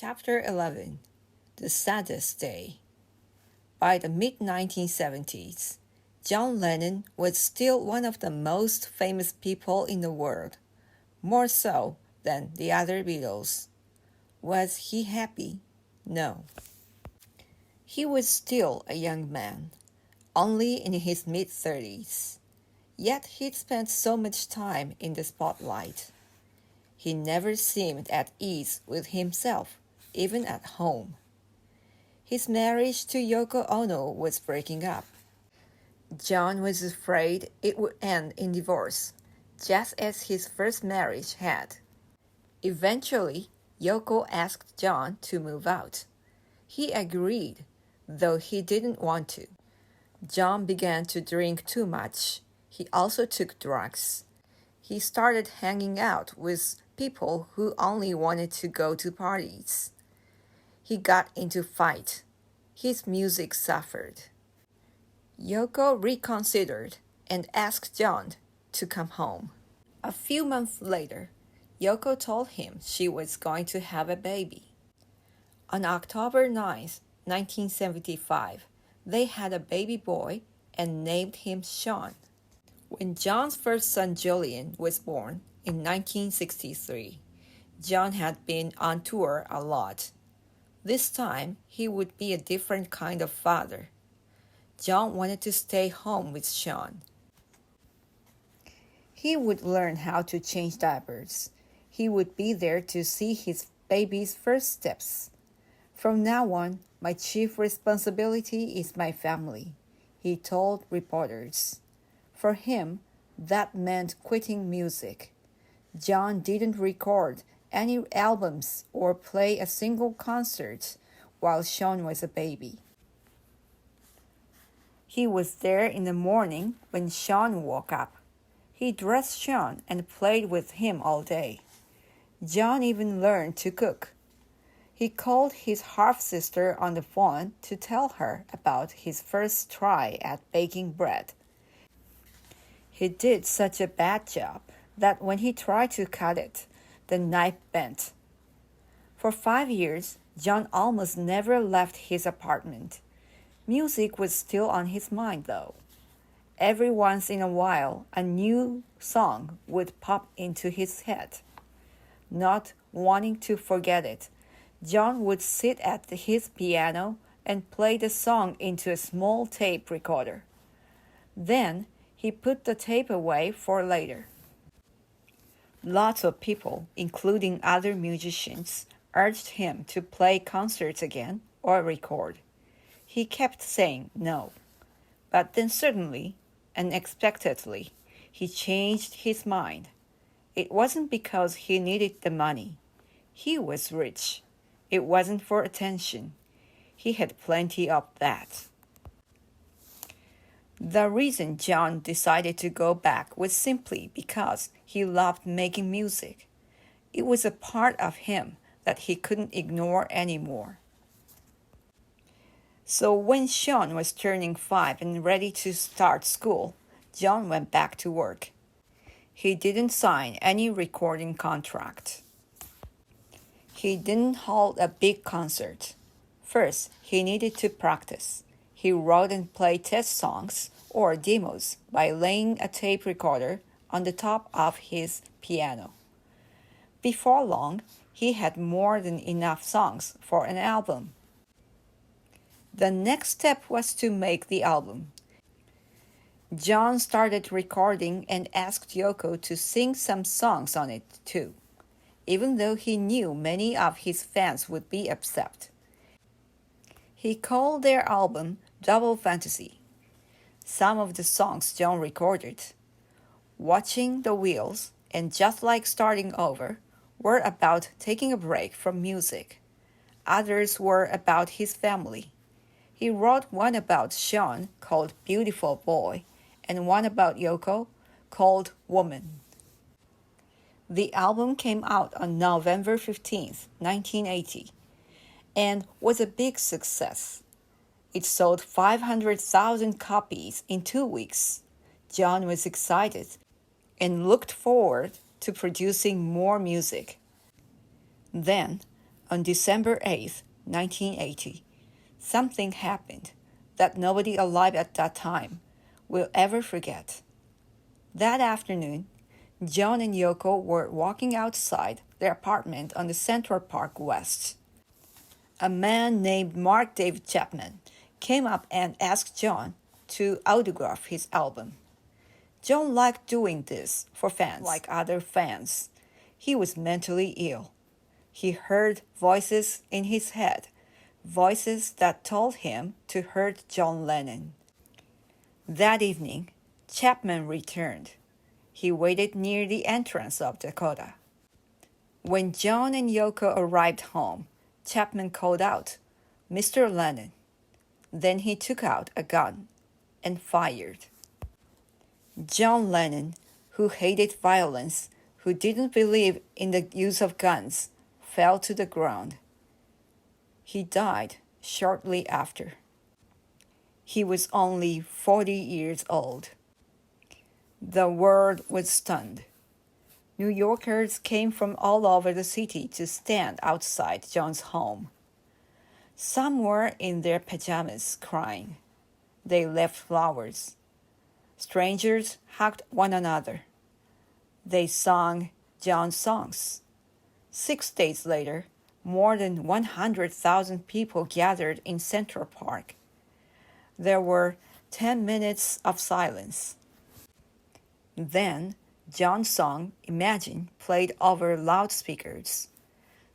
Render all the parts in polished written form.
Chapter 11 The Saddest Day. By the mid-1970s, John Lennon was still one of the most famous people in the world, more so than the other Beatles. Was he happy? No. He was still a young man, only in his mid-30s, yet he'd spent so much time in the spotlight. He never seemed at ease with himself, even at home. His marriage to Yoko Ono was breaking up. John was afraid it would end in divorce, just as his first marriage had. Eventually, Yoko asked John to move out. He agreed, though he didn't want to. John began to drink too much. He also took drugs. He started hanging out with people who only wanted to go to parties. He got into fights. His music suffered. Yoko reconsidered and asked John to come home. A few months later, Yoko told him she was going to have a baby. On October 9, 1975, they had a baby boy and named him Sean. When John's first son Julian was born in 1963, John had been on tour a lot. This time, he would be a different kind of father. John wanted to stay home with Sean. He would learn how to change diapers. He would be there to see his baby's first steps. From now on, my chief responsibility is my family, he told reporters. For him, that meant quitting music. John didn't record any albums or play a single concert while Sean was a baby. He was there in the morning when Sean woke up. He dressed Sean and played with him all day. John even learned to cook. He called his half-sister on the phone to tell her about his first try at baking bread. He did such a bad job that when he tried to cut it, the knife bent. For 5 years, John almost never left his apartment. Music was still on his mind, though. Every once in a while, a new song would pop into his head. Not wanting to forget it, John would sit at his piano and play the song into a small tape recorder. Then, he put the tape away for later. Lots of people, including other musicians, urged him to play concerts again or record. He kept saying no. But then suddenly, unexpectedly, he changed his mind. It wasn't because he needed the money. He was rich. It wasn't for attention. He had plenty of that. The reason John decided to go back was simply because he loved making music. It was a part of him that he couldn't ignore anymore. So when Sean was turning 5 and ready to start school, John went back to work. He didn't sign any recording contract. He didn't hold a big concert. First, he needed to practice. He wrote and played test songs or demos by laying a tape recorder on the top of his piano. Before long, he had more than enough songs for an album. The next step was to make the album. John started recording and asked Yoko to sing some songs on it too, even though he knew many of his fans would be upset. He called their album Double Fantasy. Some of the songs John recorded, Watching the Wheels and Just Like Starting Over, were about taking a break from music. Others were about his family. He wrote one about Sean called Beautiful Boy and one about Yoko called Woman. The album came out on November 15, 1980, and was a big success. It sold 500,000 copies in 2 weeks. John was excited and looked forward to producing more music. Then, On December 8, 1980, something happened that nobody alive at that time will ever forget. That afternoon, John and Yoko were walking outside their apartment on the Central Park West. A man named Mark David Chapman came up and asked John to autograph his album. John liked doing this for fans like other fans. He was mentally ill. He heard voices in his head, voices that told him to hurt John Lennon. That evening, Chapman returned. He waited near the entrance of Dakota. When John and Yoko arrived home, Chapman called out, "Mr. Lennon." Then he took out a gun and fired. John Lennon, who hated violence, who didn't believe in the use of guns, fell to the ground. He died shortly after. He was only 40 years old. The world was stunned. New Yorkers came from all over the city to stand outside John's home. Some were in their pajamas crying. They left flowers. Strangers hugged one another. They sang John's songs. 6 days later, more than 100,000 people gathered in Central Park. There were 10 minutes of silence. Then, John's song, Imagine, played over loudspeakers.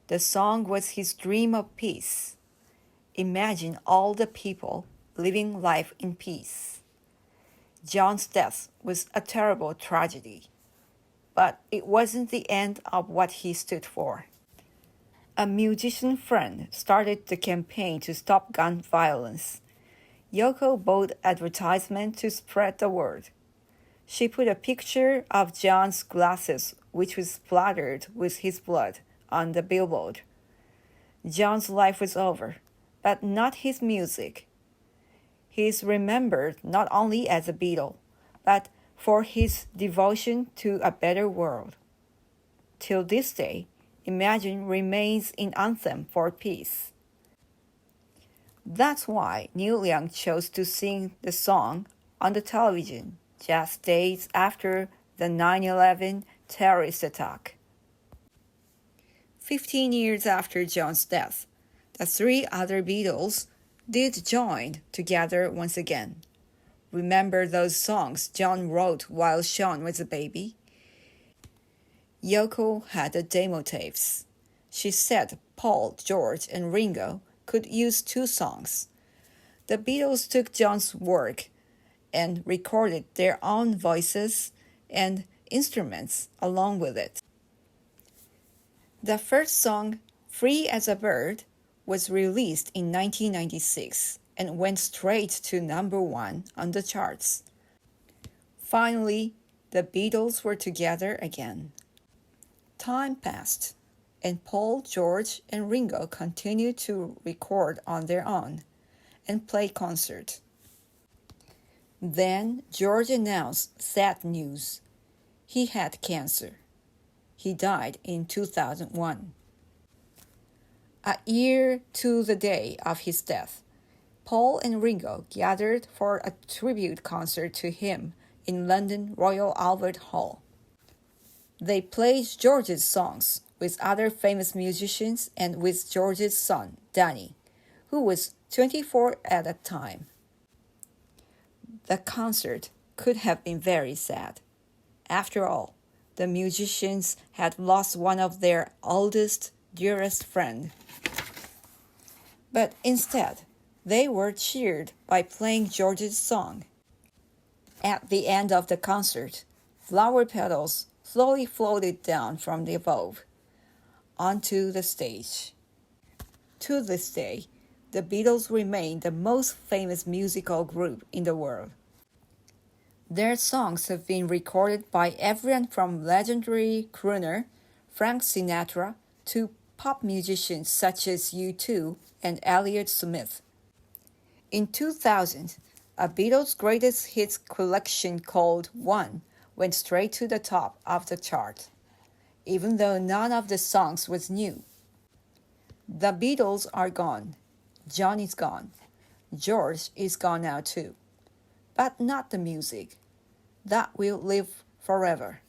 The song was his dream of peace. Imagine all the people living life in peace. John's death was a terrible tragedy, but it wasn't the end of what he stood for. A musician friend started the campaign to stop gun violence. Yoko bought advertisement to spread the word. She put a picture of John's glasses, which was splattered with his blood, on the billboard. John's life was over, but not his music. He is remembered not only as a Beatle, but for his devotion to a better world. Till this day, Imagine remains an anthem for peace. That's why Neil Young chose to sing the song on the television just days after the 9/11 terrorist attack. 15 years after John's death, the 3 other Beatles did join together once again. Remember those songs John wrote while Sean was a baby? Yoko had the demo tapes. She said Paul, George, and Ringo could use 2 songs. The Beatles took John's work and recorded their own voices and instruments along with it. The first song, Free as a Bird, was released in 1996 and went straight to number 1 on the charts. Finally, the Beatles were together again. Time passed, and Paul, George, and Ringo continued to record on their own and play concerts. Then George announced sad news. He had cancer. He died in 2001. A year to the day of his death, Paul and Ringo gathered for a tribute concert to him in London Royal Albert Hall. They played George's songs with other famous musicians and with George's son, Danny, who was 24 at the time. The concert could have been very sad. After all, the musicians had lost one of their oldest, dearest friends. But instead, they were cheered by playing George's song. At the end of the concert, flower petals slowly floated down from the above onto the stage. To this day, the Beatles remain the most famous musical group in the world. Their songs have been recorded by everyone from legendary crooner Frank Sinatra to pop musicians such as U2 and Elliott Smith. In 2000, a Beatles' greatest hits collection called One went straight to the top of the chart, even though none of the songs was new. The Beatles are gone. John is gone. George is gone now too. But not the music. That will live forever.